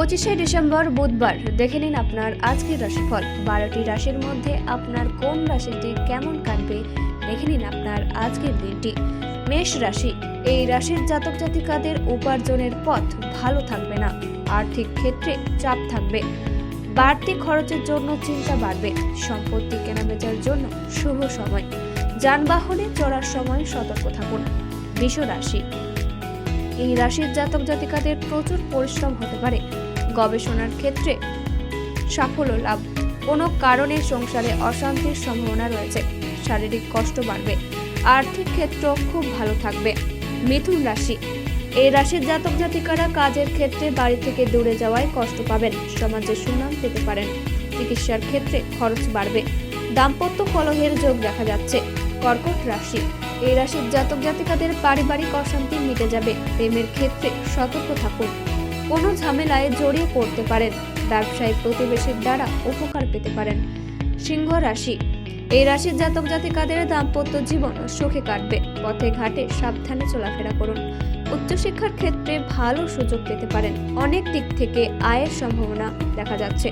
25শে December বুধবার দেখে নিন আপনার আজকের রাশিফল। 12টি রাশির মধ্যে আপনার কোন রাশিটি কেমন কাটবে দেখে নিন আপনার আজকের দিনটি। মেষ রাশি, এই রাশির জাতক জাতিকাদের উপার্জনের পথ ভালো থাকবে না, আর্থিক ক্ষেত্রে চাপ থাকবে, বাড়তি খরচের জন্য চিন্তা বাড়বে, সম্পত্তি কেনাবেচার জন্য শুভ সময়, যানবাহনে চড়ার সময় সতর্ক থাকুন। বৃষ রাশি, এই রাশির জাতক জাতিকাদের প্রচুর পরিশ্রম হতে পারে, গবেষণার ক্ষেত্রে সাফল্য লাভ, কোনো কারণে সংসারে অশান্তির সম্ভাবনা রয়েছে, শারীরিক কষ্ট বাড়বে, আর্থিক ক্ষেত্র খুব ভালো থাকবে। মিথুন রাশি, এই রাশির জাতক জাতিকারা কাজের ক্ষেত্রে বাড়ি থেকে দূরে যাওয়ায় কষ্ট পাবেন, সমাজে সুনাম পেতে পারেন, চিকিৎসার ক্ষেত্রে খরচ বাড়বে, দাম্পত্য কলহের যোগ দেখা যাচ্ছে। কর্কট রাশি, এই রাশির জাতক জাতিকাদের পারিবারিক অশান্তি মিটে যাবে, প্রেমের ক্ষেত্রে সতর্ক থাকুন, কোনো ঝামেলায় জড়িয়ে পড়তে পারেন, ব্যবসায়িক প্রতিবেশীর দ্বারা উপকার পেতে পারেন। সিংহ রাশি, এই রাশির জাতক জাতিকাদের দাম্পত্য জীবন সুখে কাটবে, পথে ঘাটে সাবধানে চলাফেরা করুন, উচ্চশিক্ষার ক্ষেত্রে ভালো সুযোগ পেতে পারেন, অনেক দিক থেকে আয়ের সম্ভাবনা দেখা যাচ্ছে।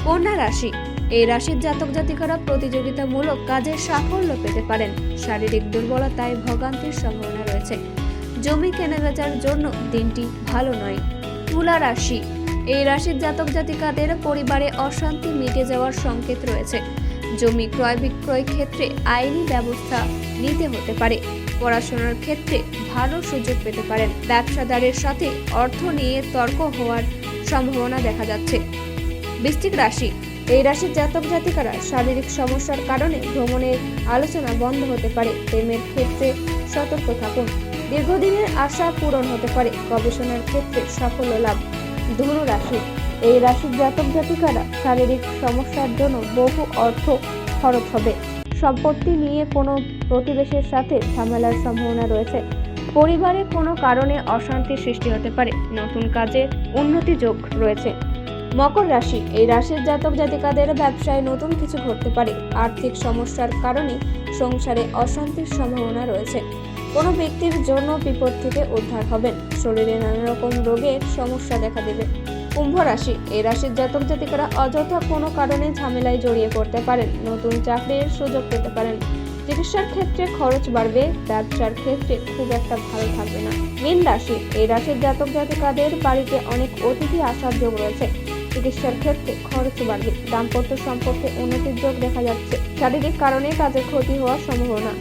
কন্যা রাশি, এই রাশির জাতক জাতিকারা প্রতিযোগিতামূলক কাজে সাফল্য পেতে পারেন, শারীরিক দুর্বলতায় ভোগান্তির সম্ভাবনা রয়েছে, জমি কেনাবেচার জন্য দিনটি ভালো নয়। তুলা রাশি, এই রাশির জাতক জাতিকাদের পরিবারে অশান্তি মিটে যাওয়ার সংকেত রয়েছে, জমি ক্রয় বিক্রয় ক্ষেত্রে আইনি ব্যবস্থা নিতে হতে পারে, পড়াশোনার ক্ষেত্রে ভালো সুযোগ পেতে পারেন, ব্যবসাদারের সাথে অর্থ নিয়ে তর্ক হওয়ার সম্ভাবনা দেখা যাচ্ছে। বৃশ্চিক রাশি, এই রাশির জাতক জাতিকারা শারীরিক সমস্যার কারণে ভ্রমণের আলোচনা বন্ধ হতে পারে, প্রেমের ক্ষেত্রে সতর্ক থাকুন, দীর্ঘদিনের আশা পূরণ হতে পারে, গবেষণার ক্ষেত্রে সাফল্য লাভ। ধনু রাশি, এই রাশির জাতক জাতিকারা শারীরিক সমস্যার জন্য বহু অর্থ খরচ হবে, সম্পত্তি নিয়ে কোনো প্রতিবেশীর সাথে ঝামেলার সম্ভাবনা রয়েছে, পরিবারে কোনো কারণে অশান্তির সৃষ্টি হতে পারে, নতুন কাজে উন্নতি যোগ রয়েছে। মকর রাশি, এই রাশির জাতক জাতিকাদের ব্যবসায় নতুন কিছু ঘটতে পারে, আর্থিক সমস্যার কারণে সংসারে অশান্তির সম্ভাবনা রয়েছে, কোনো ব্যক্তির জন্য বিপদ থেকে উদ্ধার হবেন, শরীরে নানা রকম রোগের সমস্যা দেখা দেবে। কুম্ভ রাশি, এই রাশির জাতক জাতিকারা অযথা কোনো কারণে ঝামেলায় জড়িয়ে পড়তে পারেন, নতুন চাকরির সুযোগ পেতে পারেন, চিকিৎসার ক্ষেত্রে খরচ বাড়বে, ব্যবসার ক্ষেত্রে খুব একটা ভালো থাকবে না। মীন রাশি, এই রাশির জাতক জাতিকাদের বাড়িতে অনেক অতিথি আসার যোগ রয়েছে, চিকিৎসার ক্ষেত্রে খরচ বাড়বে, দাম্পত্য সম্পর্কে উন্নতির যোগ দেখা যাচ্ছে, শারীরিক কারণে কাজের ক্ষতি হওয়ার সম্ভাবনা।